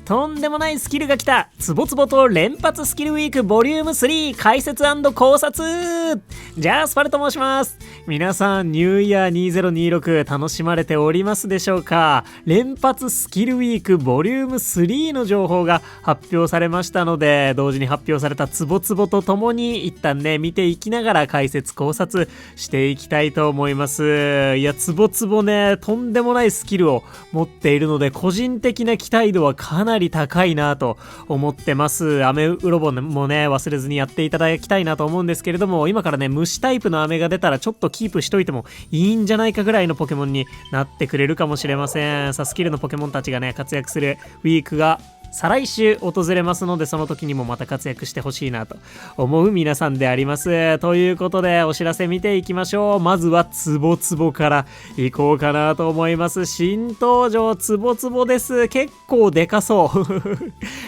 とんでもないスキルが来た。つぼつぼと連発スキルウィークボリューム3解説&考察。じゃあスパルと申します。皆さんニューイヤー2026楽しまれておりますでしょうか。連発スキルウィークボリューム3の情報が発表されましたので、同時に発表されたつぼつぼとともに一旦ね見ていきながら解説考察していきたいと思います。いや、つぼつぼね、とんでもないスキルを持っているので、個人的な期待度はかなり高いなと思ってます。アメウロボもね忘れずにやっていただきたいなと思うんですけれども、今からね虫タイプのアメが出たらちょっとキープしといてもいいんじゃないかぐらいのポケモンになってくれるかもしれません。さあ、スキルのポケモンたちがね活躍するウィークが再来週訪れますので、その時にもまた活躍してほしいなと思う皆さんであります。ということでお知らせ見ていきましょう。まずはつぼつぼからいこうかなと思います。新登場つぼつぼです。結構でかそう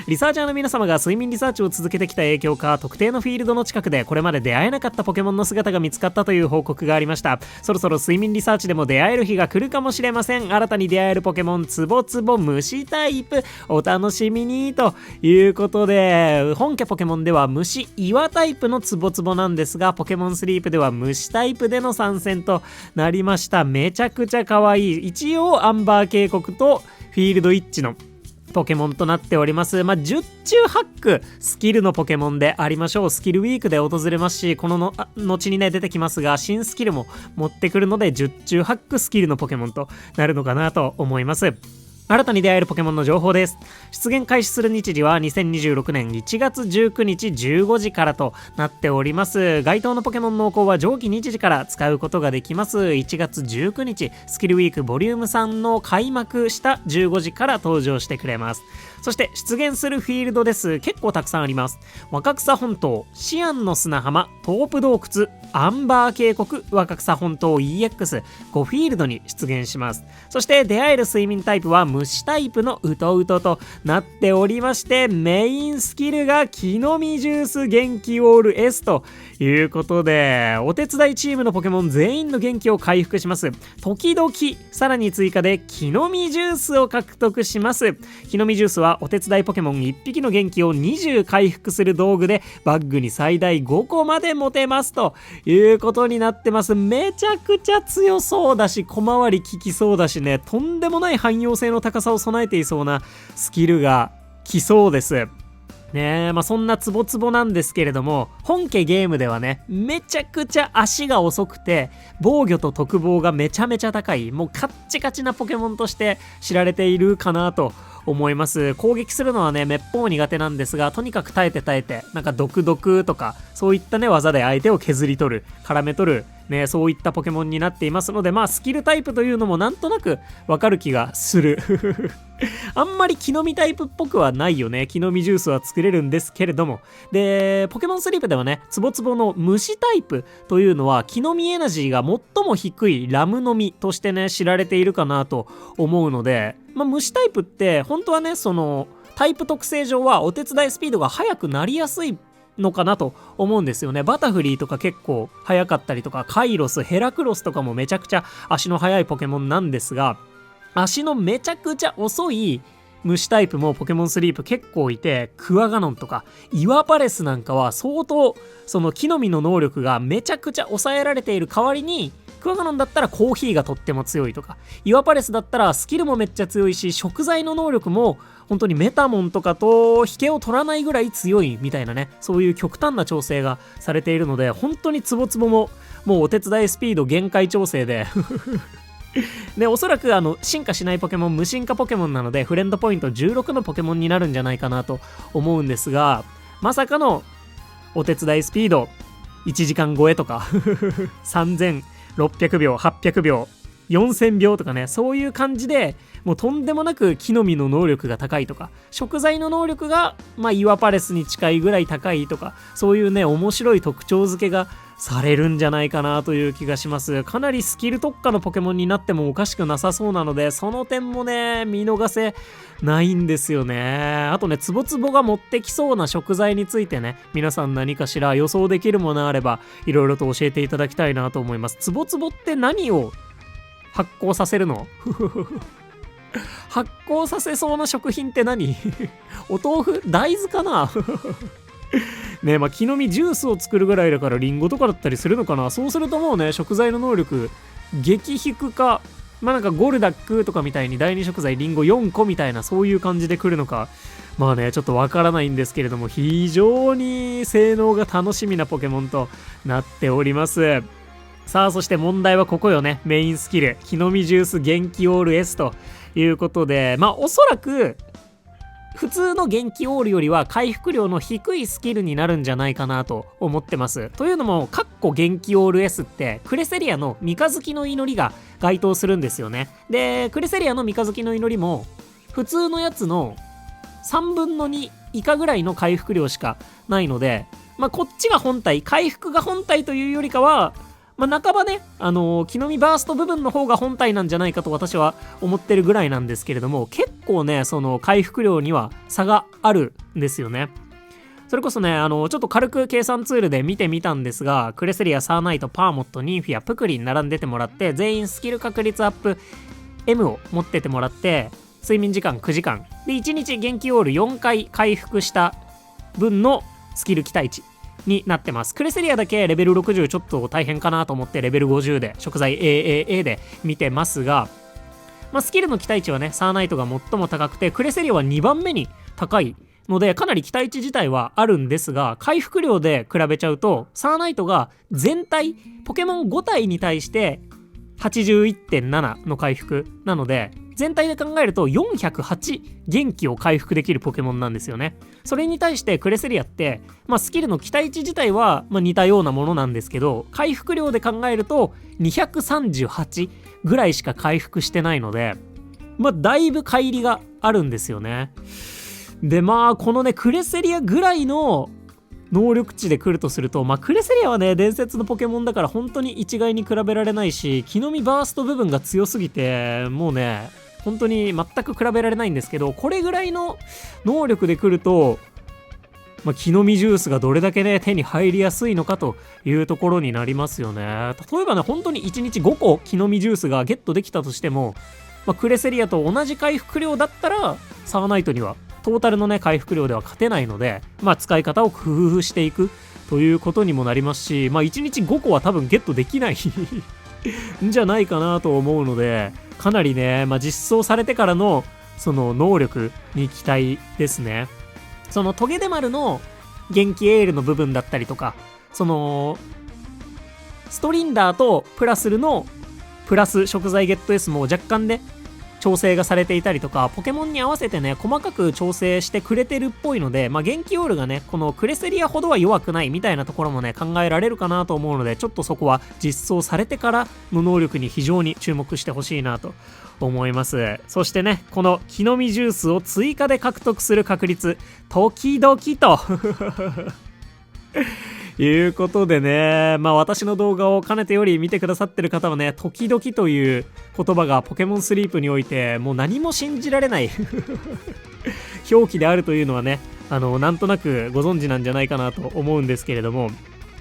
リサーチャーの皆様が睡眠リサーチを続けてきた影響か、特定のフィールドの近くでこれまで出会えなかったポケモンの姿が見つかったという報告がありました。そろそろ睡眠リサーチでも出会える日が来るかもしれません。新たに出会えるポケモンつぼつぼ虫タイプ、お楽しみにということで、本家ポケモンでは虫岩タイプのつぼつぼなんですが、ポケモンスリープでは虫タイプでの参戦となりました。めちゃくちゃ可愛い。一応アンバー渓谷とフィールド一致のポケモンとなっております。10中8区スキルのポケモンでありましょう。スキルウィークで訪れますし、この後にね出てきますが、新スキルも持ってくるので10中8区スキルのポケモンとなるのかなと思います。新たに出会えるポケモンの情報です。出現開始する日時は2026年1月19日15時からとなっております。該当のポケモンの移行は上記日時から使うことができます。1月19日スキルウィークボリューム3の開幕した15時から登場してくれます。そして出現するフィールドです。結構たくさんあります。若草本島、シアンの砂浜、トープ洞窟、アンバー渓谷、若草本島 EX5 フィールドに出現します。そして出会える睡眠タイプは虫タイプのウトウトとなっておりまして、メインスキルが木の実ジュース元気ウォール S ということで、お手伝いチームのポケモン全員の元気を回復します。時々さらに追加で木の実ジュースを獲得します。木の実ジュースはお手伝いポケモン1匹の元気を20回復する道具で、バッグに最大5個まで持てますということになってます。めちゃくちゃ強そうだし、小回り効きそうだしね、とんでもない汎用性の高さを備えていそうなスキルが来そうですね。そんなツボツボなんですけれども、本家ゲームではねめちゃくちゃ足が遅くて防御と特防がめちゃめちゃ高い、もうカッチカチなポケモンとして知られているかなと思います。攻撃するのはねめっぽう苦手なんですが、とにかく耐えてなんか毒毒とかそういったね技で相手を削り取る、絡め取るね、そういったポケモンになっていますので、スキルタイプというのもなんとなくわかる気がするあんまり木の実タイプっぽくはないよね。木の実ジュースは作れるんですけれども、でポケモンスリープではねつぼつぼの虫タイプというのは木の実エナジーが最も低いラムの実としてね知られているかなと思うので、虫タイプって本当はねそのタイプ特性上はお手伝いスピードが速くなりやすいのかなと思うんですよね。バタフリーとか結構速かったりとか、カイロス、ヘラクロスとかもめちゃくちゃ足の速いポケモンなんですが、足のめちゃくちゃ遅い虫タイプもポケモンスリープ結構いて、クワガノンとかイワパレスなんかは相当その木の実の能力がめちゃくちゃ抑えられている代わりに、クワガノンだったらコーヒーがとっても強いとか、イワパレスだったらスキルもめっちゃ強いし、食材の能力も本当にメタモンとかと引けを取らないぐらい強いみたいなね、そういう極端な調整がされているので、本当にツボツボももうお手伝いスピード限界調整ででおそらく進化しないポケモン無進化ポケモンなので、フレンドポイント16のポケモンになるんじゃないかなと思うんですが、まさかのお手伝いスピード1時間超えとか3600秒800秒4000秒とかね、そういう感じでもうとんでもなく木の実の能力が高いとか、食材の能力がイワパレスに近いぐらい高いとか、そういうね面白い特徴付けがされるんじゃないかなという気がします。かなりスキル特化のポケモンになってもおかしくなさそうなので、その点もね見逃せないんですよね。あとね、ツボツボが持ってきそうな食材についてね、皆さん何かしら予想できるものあればいろいろと教えていただきたいなと思います。ツボツボって何を発酵させるの発酵させそうな食品って何お豆腐大豆かなねえ、まあ木の実ジュースを作るぐらいだからリンゴとかだったりするのかな。そうするともうね、食材の能力激低か、まあなんかゴルダックとかみたいに第二食材リンゴ4個みたいな、そういう感じで来るのか、まあねちょっとわからないんですけれども、非常に性能が楽しみなポケモンとなっております。さあ、そして問題はここよね。メインスキル木の実ジュース元気オール S ということで、まあおそらく普通の元気オールよりは回復量の低いスキルになるんじゃないかなと思ってます。というのも、元気オール S ってクレセリアの三日月の祈りが該当するんですよね。で、クレセリアの三日月の祈りも普通のやつの3分の2以下ぐらいの回復量しかないので、まあこっちが本体、回復が本体というよりかは、まあ、半ばね、木の実バースト部分の方が本体なんじゃないかと私は思ってるぐらいなんですけれども、結構ね、その回復量には差があるんですよね。それこそね、ちょっと軽く計算ツールで見てみたんですが、クレセリア、サーナイト、パーモット、ニンフィア、プクリン並んでてもらって、全員スキル確率アップ M を持っててもらって、睡眠時間9時間。で、1日元気オール4回回復した分のスキル期待値になってます。クレセリアだけレベル60ちょっと大変かなと思ってレベル50で食材 AAA で見てますが、まあ、スキルの期待値はね、サーナイトが最も高くて、クレセリアは2番目に高いので、かなり期待値自体はあるんですが、回復量で比べちゃうと、サーナイトが全体、ポケモン5体に対して81.7 の回復なので、全体で考えると408元気を回復できるポケモンなんですよね。それに対してクレセリアって、まあ、スキルの期待値自体はまあ似たようなものなんですけど、回復量で考えると238ぐらいしか回復してないので、まあだいぶ乖離があるんですよね。で、まあこのねクレセリアぐらいの能力値で来るとすると、まあクレセリアはね伝説のポケモンだから本当に一概に比べられないし、木の実バースト部分が強すぎてもうね本当に全く比べられないんですけど、これぐらいの能力で来ると、まあ、木の実ジュースがどれだけね手に入りやすいのかというところになりますよね。例えばね本当に1日5個木の実ジュースがゲットできたとしても、まあ、クレセリアと同じ回復量だったらサーナイトにはトータルのね回復量では勝てないので、まあ、使い方を工夫していくということにもなりますし、まあ、1日5個は多分ゲットできないんじゃないかなと思うので、かなりね、まあ、実装されてからのその能力に期待ですね。そのトゲデマルの元気エールの部分だったりとか、そのストリンダーとプラスルのプラス食材ゲット S も若干ね調整がされていたりとか、ポケモンに合わせてね細かく調整してくれてるっぽいので、まあ元気オールがねこのクレセリアほどは弱くないみたいなところもね考えられるかなと思うので、ちょっとそこは実装されてからの能力に非常に注目してほしいなと思います。そしてねこの木の実ジュースを追加で獲得する確率時々ということでね、まあ私の動画をかねてより見てくださってる方はね、時々という言葉がポケモンスリープにおいてもう何も信じられない表記であるというのはね、なんとなくご存知なんじゃないかなと思うんですけれども、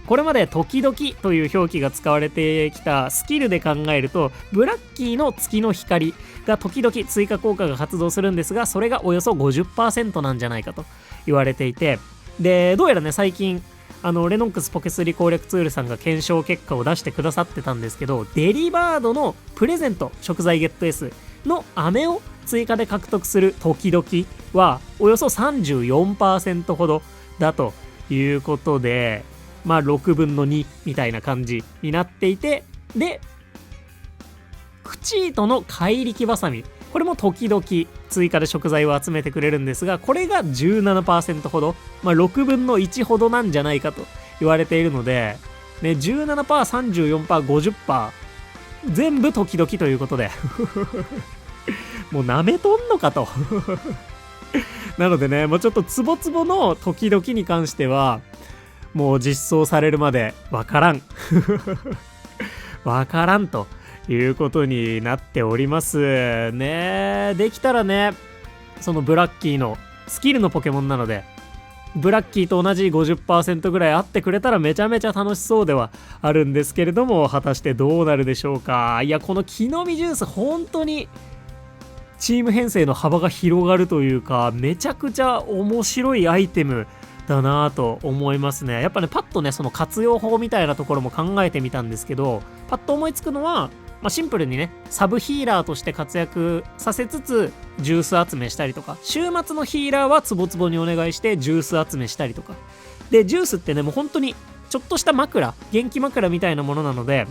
これまで時々という表記が使われてきたスキルで考えると、ブラッキーの月の光が時々追加効果が発動するんですが、それがおよそ 50% なんじゃないかと言われていて、でどうやらね最近レノックスポケ3攻略ツールさんが検証結果を出してくださってたんですけど、デリバードのプレゼント食材ゲット S の飴を追加で獲得する時々はおよそ 34% ほどだということで、まあ6分の2みたいな感じになっていて、でクチートの怪力バサミ、これも時々追加で食材を集めてくれるんですが、これが 17% ほど、まあ、6分の1ほどなんじゃないかと言われているので、ね、17%、34%、50% 全部時々ということでもう舐めとんのかとなのでね、もうちょっとツボツボの時々に関してはもう実装されるまでわからんわからんということになっておりますね。できたらね、そのブラッキーのスキルのポケモンなので、ブラッキーと同じ 50% ぐらいあってくれたらめちゃめちゃ楽しそうではあるんですけれども、果たしてどうなるでしょうか。いやこの木の実ジュース本当にチーム編成の幅が広がるというか、めちゃくちゃ面白いアイテムだなぁと思いますね。やっぱね、パッとね、その活用法みたいなところも考えてみたんですけど、パッと思いつくのは、シンプルにね、サブヒーラーとして活躍させつつ、ジュース集めしたりとか、週末のヒーラーはツボツボにお願いしてジュース集めしたりとか。で、ジュースってね、もう本当にちょっとした枕、元気枕みたいなものなので、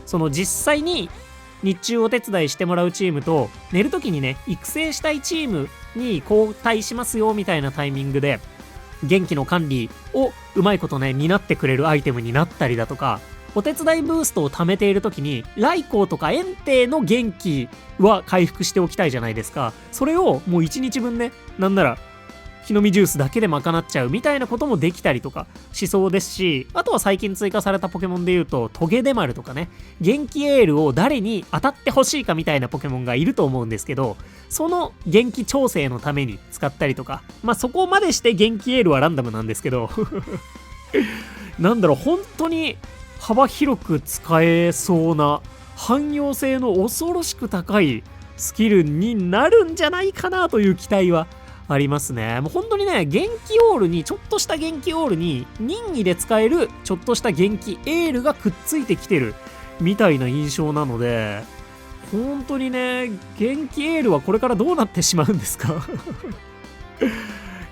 その実際に日中お手伝いしてもらうチームと、寝るときにね、育成したいチームに交代しますよみたいなタイミングで、元気の管理をうまいことね、担ってくれるアイテムになったりだとか、お手伝いブーストを貯めている時に雷光とか炎帝の元気は回復しておきたいじゃないですか。それをもう1日分ね、なんなら木の実ジュースだけで賄っちゃうみたいなこともできたりとかしそうですし、あとは最近追加されたポケモンでいうとトゲデマルとかね、元気エールを誰に当たってほしいかみたいなポケモンがいると思うんですけど、その元気調整のために使ったりとか、そこまでして元気エールはランダムなんですけどなんだろう、本当に幅広く使えそうな汎用性の恐ろしく高いスキルになるんじゃないかなという期待はありますね。もう本当にね、元気オールに、ちょっとした元気オールに任意で使えるちょっとした元気エールがくっついてきてるみたいな印象なので、本当にね、元気エールはこれからどうなってしまうんですか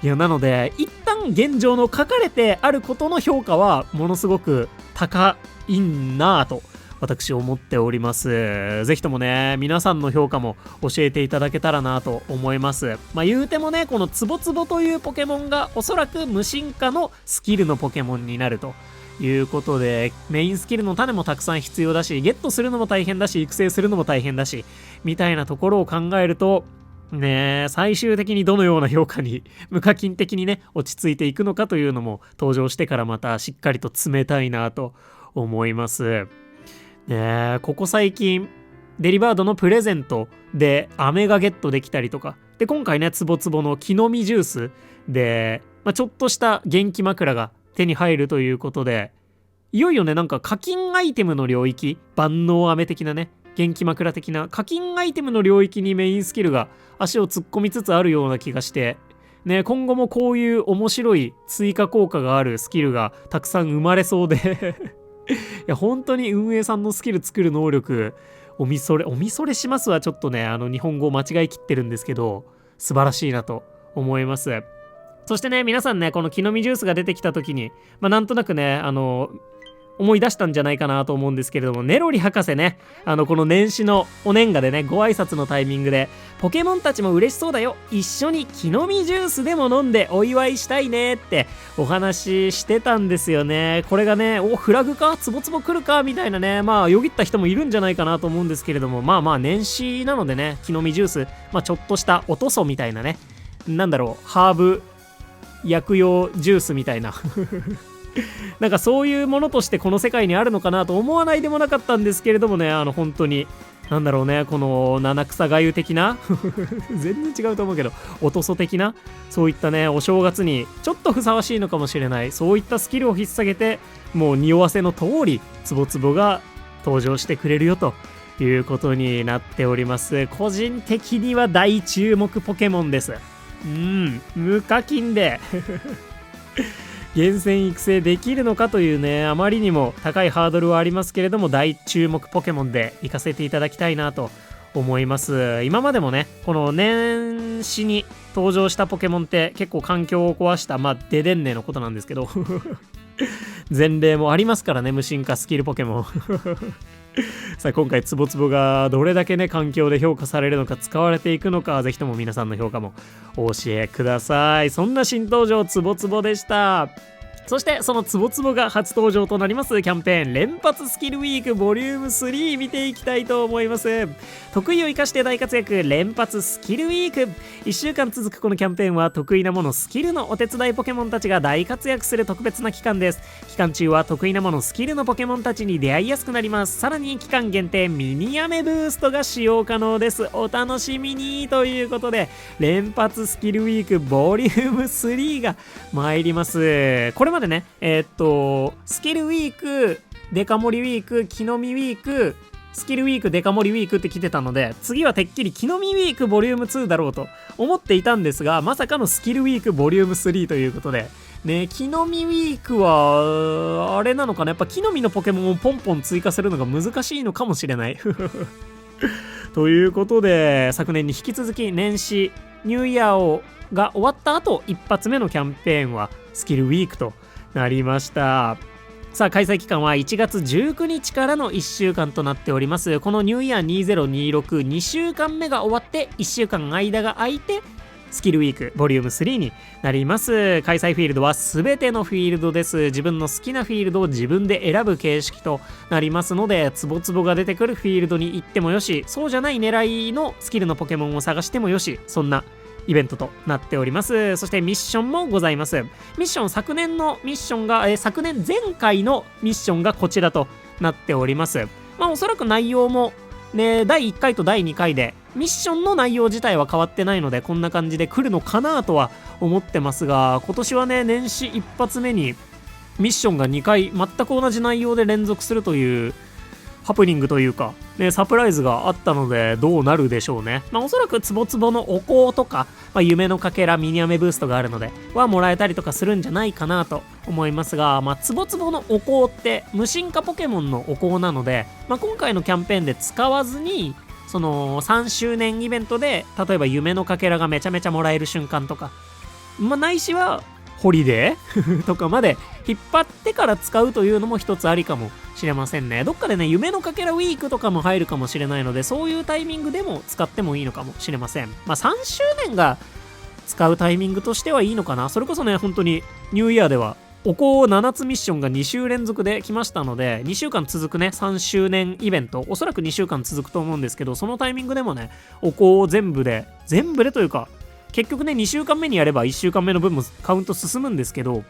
いや、なので一旦現状の書かれてあることの評価はものすごく高いなぁと私思っております。ぜひともね、皆さんの評価も教えていただけたらなと思います。言うてもね、このツボツボというポケモンがおそらく無進化のスキルのポケモンになるということで、メインスキルの種もたくさん必要だし、ゲットするのも大変だし、育成するのも大変だし、みたいなところを考えると、ねえ、最終的にどのような評価に無課金的にね、落ち着いていくのかというのも登場してからまたしっかりと詰めたいなと思います。ねえ、ここ最近デリバードのプレゼントで飴がゲットできたりとかで、今回ね、ツボツボの木の実ジュースで、ちょっとした元気枕が手に入るということで、いよいよね、なんか課金アイテムの領域、万能飴的なね、元気枕的な課金アイテムの領域にメインスキルが足を突っ込みつつあるような気がしてね、今後もこういう面白い追加効果があるスキルがたくさん生まれそうでいや、本当に運営さんのスキル作る能力、おみそれしますはちょっとね、日本語を間違いきってるんですけど、素晴らしいなと思います。そしてね、皆さんね、この木の実ジュースが出てきた時に、なんとなくね、思い出したんじゃないかなと思うんですけれども、ネロリ博士ね、この年始のお年賀でね、ご挨拶のタイミングで、ポケモンたちも嬉しそうだよ、一緒に木の実ジュースでも飲んでお祝いしたいねってお話ししてたんですよね。これがね、フラグか、ツボツボ来るかみたいなね、よぎった人もいるんじゃないかなと思うんですけれども、年始なのでね、木の実ジュース、ちょっとしたおとそみたいなね、なんだろう、ハーブ薬用ジュースみたいななんかそういうものとしてこの世界にあるのかなと思わないでもなかったんですけれどもね、本当になんだろうね、この七草がゆ的な全然違うと思うけど、おとそ的な、そういったね、お正月にちょっとふさわしいのかもしれない、そういったスキルを引っ提げて、もう匂わせの通りツボツボが登場してくれるよということになっております。個人的には大注目ポケモンです。無課金で厳選育成できるのかというね、あまりにも高いハードルはありますけれども、大注目ポケモンで行かせていただきたいなと思います。今までもね、この年始に登場したポケモンって結構環境を壊したデデンネのことなんですけど前例もありますからね、無進化スキルポケモンさあ、今回ツボツボがどれだけね、環境で評価されるのか、使われていくのか、ぜひとも皆さんの評価もお教えください。そんな新登場ツボツボでした。そしてそのツボツボが初登場となりますキャンペーン、連発スキルウィークボリューム3見ていきたいと思います。得意を生かして大活躍、連発スキルウィーク。1週間続くこのキャンペーンは、得意なものスキルのお手伝いポケモンたちが大活躍する特別な期間です。期間中は得意なものスキルのポケモンたちに出会いやすくなります。さらに期間限定ミニアメブーストが使用可能です。お楽しみにということで、連発スキルウィークボリューム3が参ります。これまでね、スキルウィーク、デカ盛りウィーク、木の実ウィーク、スキルウィークデカ盛りウィークって来てたので、次はてっきり木の実ウィークボリューム2だろうと思っていたんですが、まさかのスキルウィークボリューム3ということでね、木の実ウィークはあれなのかな、やっぱ木の実のポケモンをポンポン追加するのが難しいのかもしれないということで、昨年に引き続き年始ニューイヤーが終わった後一発目のキャンペーンはスキルウィークとなりました。さあ、開催期間は1月19日からの1週間となっております。このニューイヤー2026、2週間目が終わって1週間間が空いてスキルウィークボリューム3になります。開催フィールドは全てのフィールドです。自分の好きなフィールドを自分で選ぶ形式となりますので、ツボツボが出てくるフィールドに行ってもよし、そうじゃない狙いのスキルのポケモンを探してもよし、そんなイベントとなっております。そしてミッションもございます。ミッション、昨年のミッションが、昨年前回のミッションがこちらとなっております。おそらく内容もね、第1回と第2回でミッションの内容自体は変わってないので、こんな感じで来るのかなとは思ってますが、今年はね、年始一発目にミッションが2回全く同じ内容で連続するというハプニングというか、ね、サプライズがあったのでどうなるでしょうね。おそらくツボツボのお香とか、夢のかけらミニアメブーストがあるのではもらえたりとかするんじゃないかなと思いますが、ツボツボのお香って無進化ポケモンのお香なので、今回のキャンペーンで使わずにその3周年イベントで例えば夢のかけらがめちゃめちゃもらえる瞬間とか、ないしはホリデーとかまで引っ張ってから使うというのも一つありかもしれませんね。どっかでね、夢のかけらウィークとかも入るかもしれないので、そういうタイミングでも使ってもいいのかもしれません。3周年が使うタイミングとしてはいいのかな。それこそね、本当にニューイヤーではお香7つミッションが2週連続で来ましたので、2週間続くね、3周年イベント、おそらく2週間続くと思うんですけど、そのタイミングでもね、お香を全部でというか、結局ね、2週間目にやれば1週間目の分もカウント進むんですけど、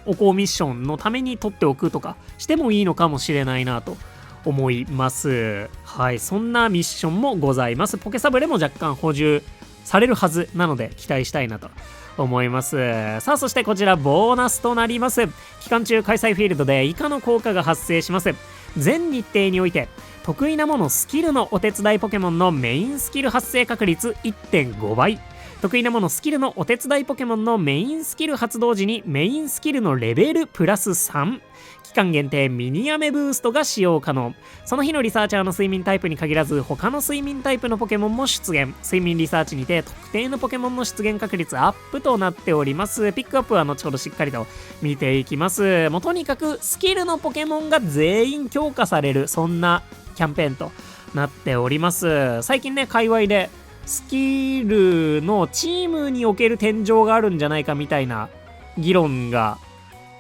お香ミッションのために取っておくとかしてもいいのかもしれないなと思います。はい、そんなミッションもございます。ポケサブレも若干補充されるはずなので期待したいなと思います。さあ、そしてこちらボーナスとなります。期間中開催フィールドで以下の効果が発生します。全日程において得意なものスキルのお手伝いポケモンのメインスキル発生確率 1.5 倍、得意なものスキルのお手伝いポケモンのメインスキル発動時にメインスキルのレベルプラス3、期間限定ミニアメブーストが使用可能。その日のリサーチャーの睡眠タイプに限らず他の睡眠タイプのポケモンも出現。睡眠リサーチにて特定のポケモンの出現確率アップとなっております。ピックアップは後ほどしっかりと見ていきます。もうとにかくスキルのポケモンが全員強化される、そんなキャンペーンとなっております。最近ね、界隈でスキルのチームにおける天井があるんじゃないかみたいな議論が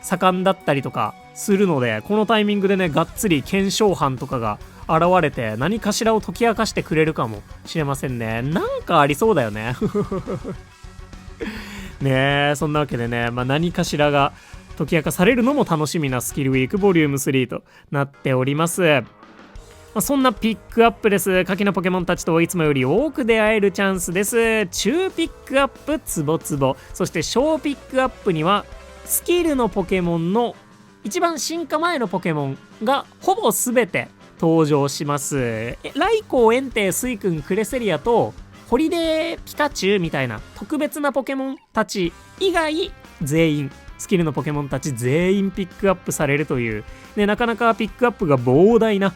盛んだったりとかするので、このタイミングでね、がっつり検証班とかが現れて何かしらを解き明かしてくれるかもしれませんね。なんかありそうだよねねえ、そんなわけでね、何かしらが解き明かされるのも楽しみなスキルウィークボリューム3となっております。そんなピックアップです。下記のポケモンたちといつもより多く出会えるチャンスです。中ピックアップツボツボ、そして小ピックアップにはスキルのポケモンの一番進化前のポケモンがほぼ全て登場します。ライコウ、エンテイ、スイ君、クレセリアとホリデーピカチュウみたいな特別なポケモンたち以外全員、スキルのポケモンたち全員ピックアップされるという、ね、なかなかピックアップが膨大な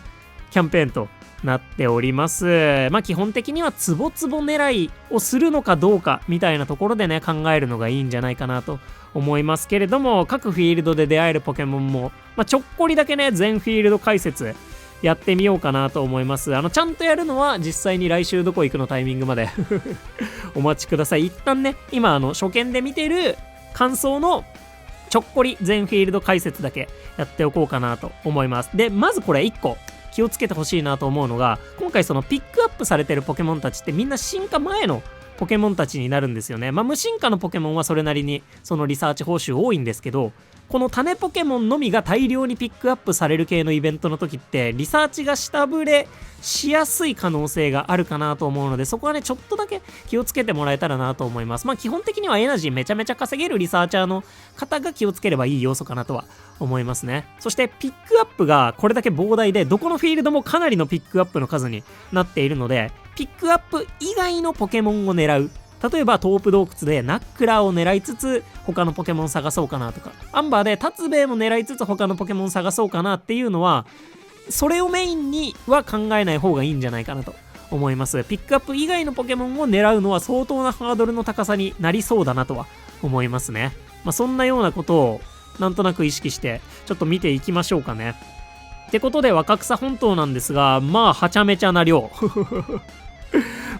キャンペーンとなっております。基本的にはツボツボ狙いをするのかどうかみたいなところでね、考えるのがいいんじゃないかなと思いますけれども、各フィールドで出会えるポケモンも、ちょっこりだけね、全フィールド解説やってみようかなと思います。ちゃんとやるのは実際に来週どこ行くのタイミングまでお待ちください。一旦ね、今初見で見てる感想のちょっこり全フィールド解説だけやっておこうかなと思います。で、まずこれ1個気をつけてほしいなと思うのが、今回そのピックアップされてるポケモンたちってみんな進化前のポケモンたちになるんですよね。無進化のポケモンはそれなりにそのリサーチ報酬多いんですけど、この種ポケモンのみが大量にピックアップされる系のイベントの時ってリサーチが下振れしやすい可能性があるかなと思うので、そこはねちょっとだけ気をつけてもらえたらなと思います。まあ基本的にはエナジーめちゃめちゃ稼げるリサーチャーの方が気をつければいい要素かなとは思いますね。そしてピックアップがこれだけ膨大で、どこのフィールドもかなりのピックアップの数になっているので、ピックアップ以外のポケモンを狙う、例えばトープ洞窟でナックラーを狙いつつ他のポケモン探そうかなとか、アンバーでタツベイも狙いつつ他のポケモン探そうかなっていうのは、それをメインには考えない方がいいんじゃないかなと思います。ピックアップ以外のポケモンを狙うのは相当なハードルの高さになりそうだなとは思いますね。まあ、そんなようなことをなんとなく意識してちょっと見ていきましょうかね。ってことで若草本島なんですが、まあはちゃめちゃな量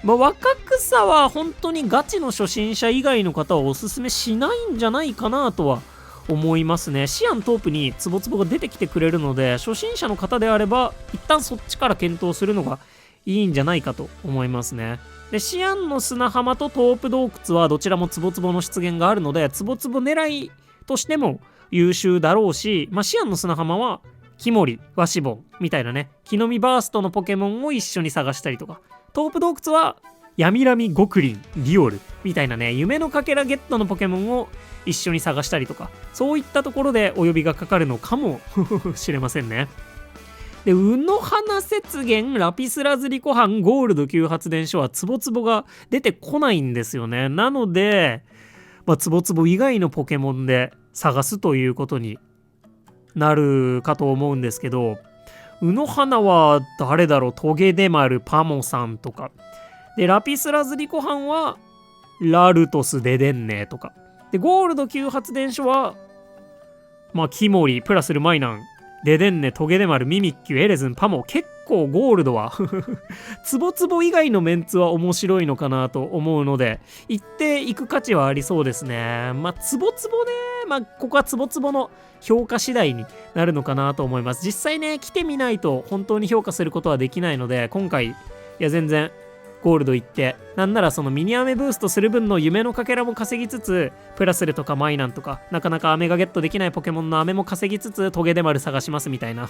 まあ、若草は本当にガチの初心者以外の方はおすすめしないんじゃないかなとは思いますね。シアントープにツボツボが出てきてくれるので、初心者の方であれば一旦そっちから検討するのがいいんじゃないかと思いますね。で、シアンの砂浜とトープ洞窟はどちらもツボツボの出現があるので、ツボツボ狙いとしても優秀だろうし、まあ、シアンの砂浜はキモリ、ワシボンみたいなね、木の実バーストのポケモンを一緒に探したりとか、トープ洞窟はヤミラミ、ゴクリン、リオルみたいなね、夢のかけらゲットのポケモンを一緒に探したりとか、そういったところでお呼びがかかるのかもしれませんね。で、ウノハナ雪原、ラピスラズリコハン、ゴールド級発電所はツボツボが出てこないんですよね。なので、まあ、ツボツボ以外のポケモンで探すということになるかと思うんですけど、ウノハナは誰だろう、トゲデマル、パモさんとか。で、ラピスラズリコハンはラルトス、デデンネとか。で、ゴールド級発電所は、まあ、キモリ、プラスルマイナン、デデンネ、トゲデマル、ミミッキュ、エレズン、パモ。結構ゴールドはツボツボ以外のメンツは面白いのかなと思うので、行っていく価値はありそうですね。まあ、ツボツボね。まあ、ここはツボツボの評価次第になるのかなと思います。実際ね、来てみないと本当に評価することはできないので、今回、いや全然、ゴールド行って、なんならそのミニアメブーストする分の夢のかけらも稼ぎつつ、プラスルとかマイナンとか、なかなか飴がゲットできないポケモンの飴も稼ぎつつ、トゲデマル探しますみたいな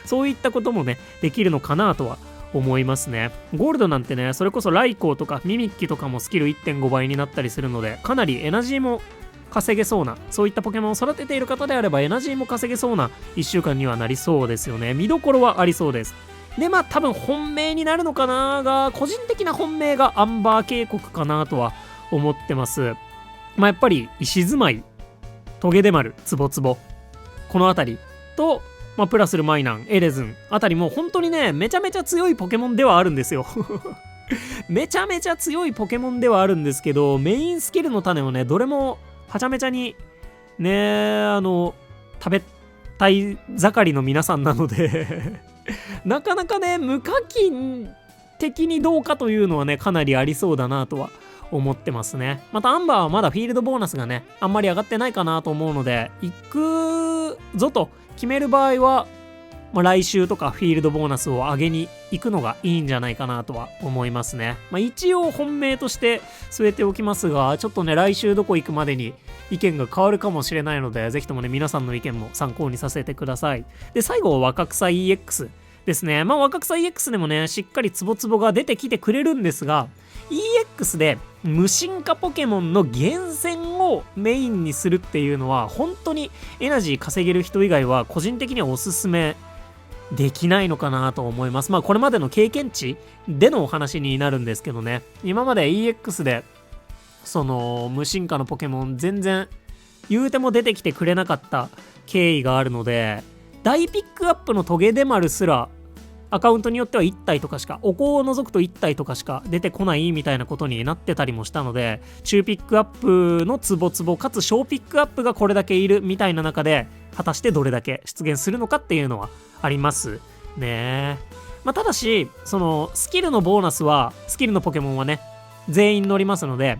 そういったこともね、できるのかなとは思いますね。ゴールドなんてね、それこそライコーとかミミッキとかもスキル 1.5 倍になったりするので、かなりエナジーも稼げそうな、そういったポケモンを育てている方であればエナジーも稼げそうな1週間にはなりそうですよね。見どころはありそうです。で、まあ多分本命になるのかなが、個人的な本命がアンバー渓谷かなとは思ってます。まあやっぱり石住まい、トゲデマル、ツボツボ、このあたりと、まあプラスルマイナン、エレズンあたりも本当にね、めちゃめちゃ強いポケモンではあるんですよめちゃめちゃ強いポケモンではあるんですけど、メインスキルの種をね、どれもはちゃめちゃにね、食べたい盛りの皆さんなのでなかなかね、無課金的にどうかというのはね、かなりありそうだなとは思ってますね。またアンバーはまだフィールドボーナスがね、あんまり上がってないかなと思うので、行くぞと決める場合は、まあ、来週とかフィールドボーナスを上げに行くのがいいんじゃないかなとは思いますね。まあ、一応本命として据えておきますが、ちょっとね、来週どこ行くまでに意見が変わるかもしれないので、ぜひともね、皆さんの意見も参考にさせてください。で、最後は若草 EX ですね。まあ、若草 EX でもね、しっかりツボツボが出てきてくれるんですが、EX で無進化ポケモンの厳選をメインにするっていうのは、本当にエナジー稼げる人以外は個人的にはおすすめできないのかなと思います。まあこれまでの経験値でのお話になるんですけどね、今まで EX でその無進化のポケモン全然言うても出てきてくれなかった経緯があるので、大ピックアップのトゲデマルすらアカウントによっては1体とかしか、お香を除くと1体とかしか出てこないみたいなことになってたりもしたので、中ピックアップのツボツボかつ小ピックアップがこれだけいるみたいな中で、果たしてどれだけ出現するのかっていうのはありますね。まあ、ただしそのスキルのボーナスは、スキルのポケモンはね全員乗りますので、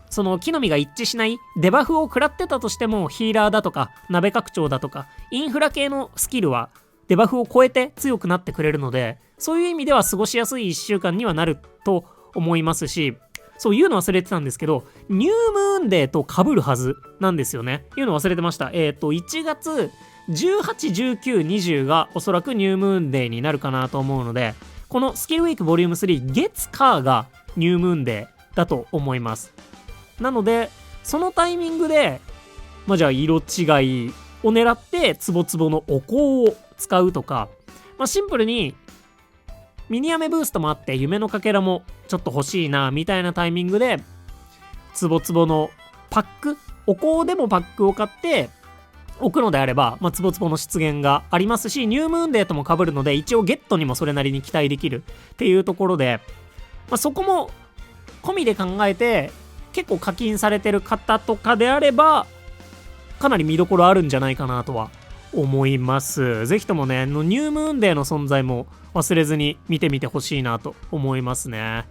その木の実が一致しないデバフを食らってたとしても、ヒーラーだとか鍋拡張だとかインフラ系のスキルはデバフを超えて強くなってくれるので、そういう意味では過ごしやすい1週間にはなると思いますし、そう言うの忘れてたんですけど、ニュームーンデーと被るはずなんですよね。言うの忘れてました。1月18、19、20がおそらくニュームーンデーになるかなと思うので、このスキルウィークボリューム3、月火がニュームーンデーだと思います。なので、そのタイミングで、じゃあ色違いを狙ってツボツボのお香を使うとか、シンプルにミニアメブーストもあって夢のかけらもちょっと欲しいなみたいなタイミングでツボツボのパック、お香でもパックを買って置くのであれば、ツボツボの出現がありますし、ニュームーンデーとも被るので一応ゲットにもそれなりに期待できるっていうところで、そこも込みで考えて結構課金されてる方とかであればかなり見どころあるんじゃないかなとは思います。ぜひともね、ニュームーンデーの存在も忘れずに見てみてほしいなと思いますね。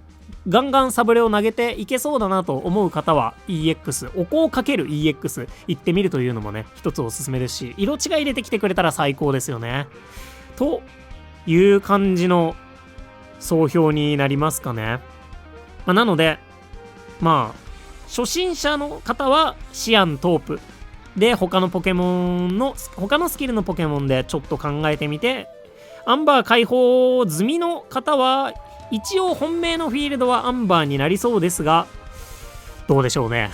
ガンガンサブレを投げていけそうだなと思う方は EX、お香かける EX 行ってみるというのもね、一つおすすめですし、色違い入れてきてくれたら最高ですよね。という感じの総評になりますかね。なので、初心者の方はシアン、トープで他のスキルのポケモンでちょっと考えてみて、アンバー解放済みの方は一応本命のフィールドはアンバーになりそうですが、どうでしょうね。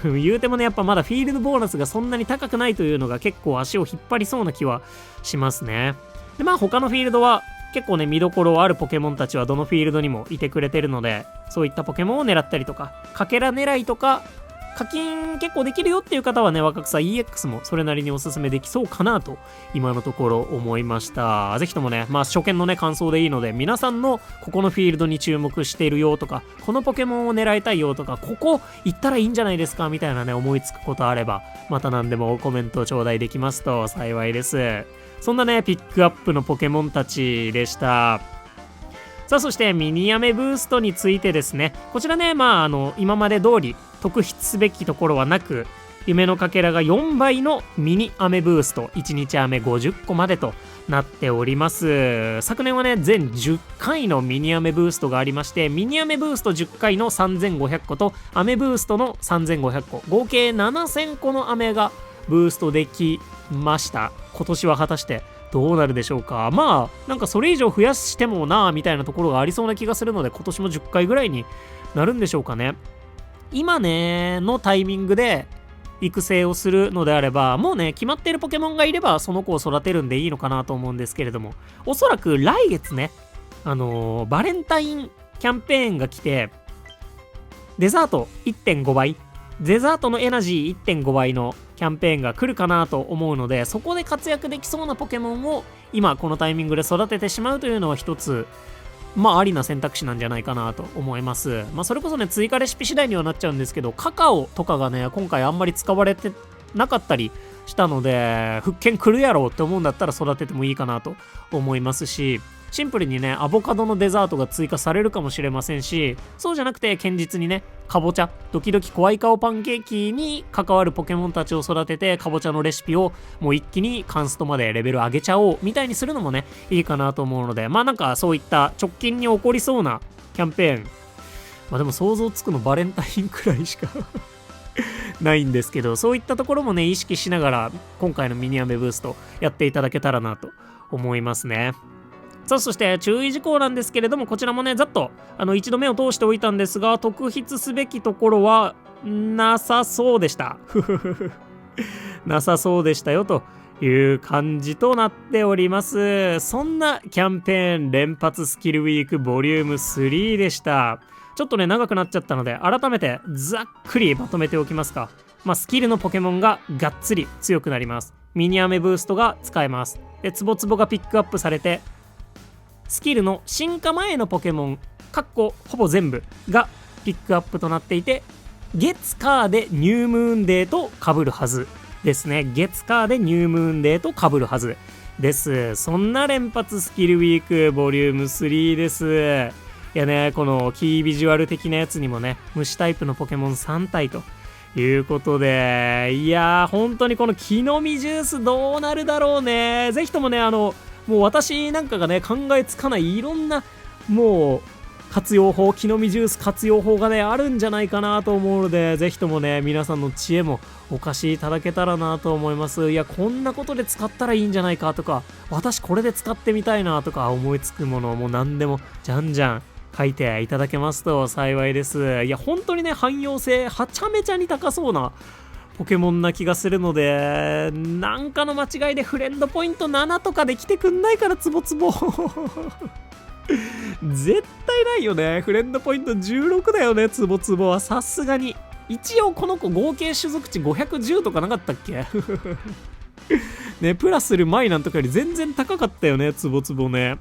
言うてもね、やっぱまだフィールドボーナスがそんなに高くないというのが結構足を引っ張りそうな気はしますね。で、他のフィールドは結構ね、見どころあるポケモンたちはどのフィールドにもいてくれてるので、そういったポケモンを狙ったりとか、かけら狙いとか課金結構できるよっていう方はね、若草 EX もそれなりにおすすめできそうかなと今のところ思いました。ぜひともね、初見のね感想でいいので、皆さんのここのフィールドに注目しているよとか、このポケモンを狙いたいよとか、ここ行ったらいいんじゃないですかみたいなね、思いつくことあれば、また何でもコメント頂戴できますと幸いです。そんなね、ピックアップのポケモンたちでした。さあ、そしてミニアメブーストについてですね、こちらね、今まで通り特筆すべきところはなく、夢のかけらが4倍のミニアメブースト、1日アメ50個までとなっております。昨年はね、全10回のミニアメブーストがありまして、ミニアメブースト10回の3500個とアメブーストの3500個、合計7000個のアメがブーストできました。今年は果たしてどうなるでしょうか。なんかそれ以上増やしてもなみたいなところがありそうな気がするので、今年も10回ぐらいになるんでしょうかね。今ねのタイミングで育成をするのであれば、もうね決まっているポケモンがいればその子を育てるんでいいのかなと思うんですけれども、おそらく来月ね、バレンタインキャンペーンが来て、デザート 1.5 倍、デザートのエナジー 1.5 倍のキャンペーンが来るかなと思うので、そこで活躍できそうなポケモンを今このタイミングで育ててしまうというのは一つありな選択肢なんじゃないかなと思います。それこそね、追加レシピ次第にはなっちゃうんですけど、カカオとかがね今回あんまり使われてなかったりしたので、復権来るやろうって思うんだったら育ててもいいかなと思いますし、シンプルにねアボカドのデザートが追加されるかもしれませんし、そうじゃなくて堅実にねかぼちゃ、ドキドキ怖い顔パンケーキに関わるポケモンたちを育てて、かぼちゃのレシピをもう一気にカンストまでレベル上げちゃおうみたいにするのもねいいかなと思うので、なんかそういった直近に起こりそうなキャンペーン、でも想像つくのバレンタインくらいしかないんですけど、そういったところもね意識しながら今回のミニアメブーストやっていただけたらなと思いますね。さあ、そして注意事項なんですけれども、こちらもねざっと一度目を通しておいたんですが、特筆すべきところはなさそうでしたなさそうでしたよという感じとなっております。そんなキャンペーン連発スキルウィークボリューム3でした。ちょっとね長くなっちゃったので改めてざっくりまとめておきますか。スキルのポケモンががっつり強くなります。ミニアメブーストが使えます。で、ツボツボがピックアップされて、スキルの進化前のポケモンほぼ全部がピックアップとなっていて、月火でニュームーンデーと被るはずですね。月火でニュームーンデーと被るはずです。そんな連発スキルウィークボリューム3です。いやね、このキービジュアル的なやつにもね虫タイプのポケモン3体ということで、いやー本当にこの木の実ジュースどうなるだろうね。ぜひともねもう私なんかがね考えつかないいろんなもう活用法、木の実ジュース活用法がねあるんじゃないかなと思うので、ぜひともね皆さんの知恵もお貸しいただけたらなと思います。いや、こんなことで使ったらいいんじゃないかとか、私これで使ってみたいなとか思いつくものをもう何でもじゃんじゃん書いていただけますと幸いです。いや本当にね汎用性はちゃめちゃに高そうなポケモンな気がするので、なんかの間違いでフレンドポイント7とかで来てくんないからツボツボ絶対ないよね。フレンドポイント16だよね、ツボツボは。さすがに一応この子合計種族値510とかなかったっけね、プラスするマイナンとかより全然高かったよね、ツボツボね。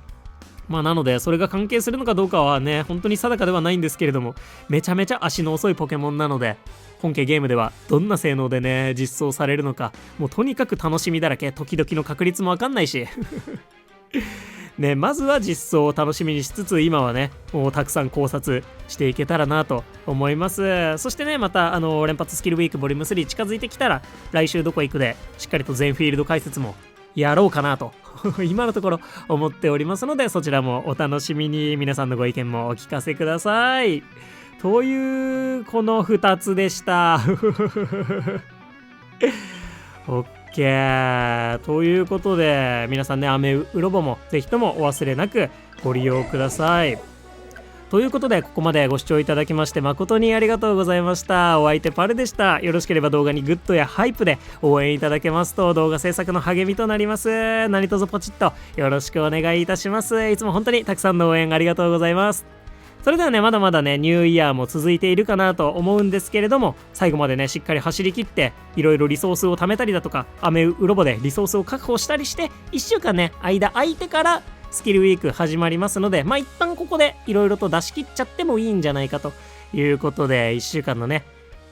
まあなのでそれが関係するのかどうかはね本当に定かではないんですけれども、めちゃめちゃ足の遅いポケモンなので、本家ゲームではどんな性能でね実装されるのか、もうとにかく楽しみだらけ。時々の確率もわかんないしね、まずは実装を楽しみにしつつ、今はねもうたくさん考察していけたらなと思います。そしてねまた連発スキルウィークボリューム3近づいてきたら、来週どこ行くでしっかりと全フィールド解説もやろうかなと今のところ思っておりますので、そちらもお楽しみに。皆さんのご意見もお聞かせください。というこの2つでしたOK ということで、皆さんねアメウロボもぜひともお忘れなくご利用ください。ということで、ここまでご視聴いただきまして誠にありがとうございました。お相手パルでした。よろしければ動画にグッドやハイプで応援いただけますと動画制作の励みとなります。何卒ポチッとよろしくお願いいたします。いつも本当にたくさんの応援ありがとうございます。それではねまだまだねニューイヤーも続いているかなと思うんですけれども、最後までねしっかり走り切っていろいろリソースを貯めたりだとか、アメウロボでリソースを確保したりして、1週間ね間空いてからスキルウィーク始まりますので、まあ一旦ここでいろいろと出し切っちゃってもいいんじゃないかということで、1週間のね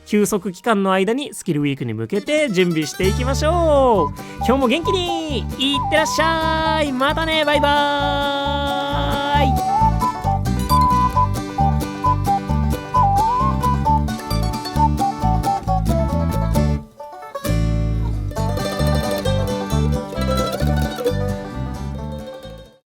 休息期間の間にスキルウィークに向けて準備していきましょう。今日も元気にいってらっしゃい。またね、バイバーイ。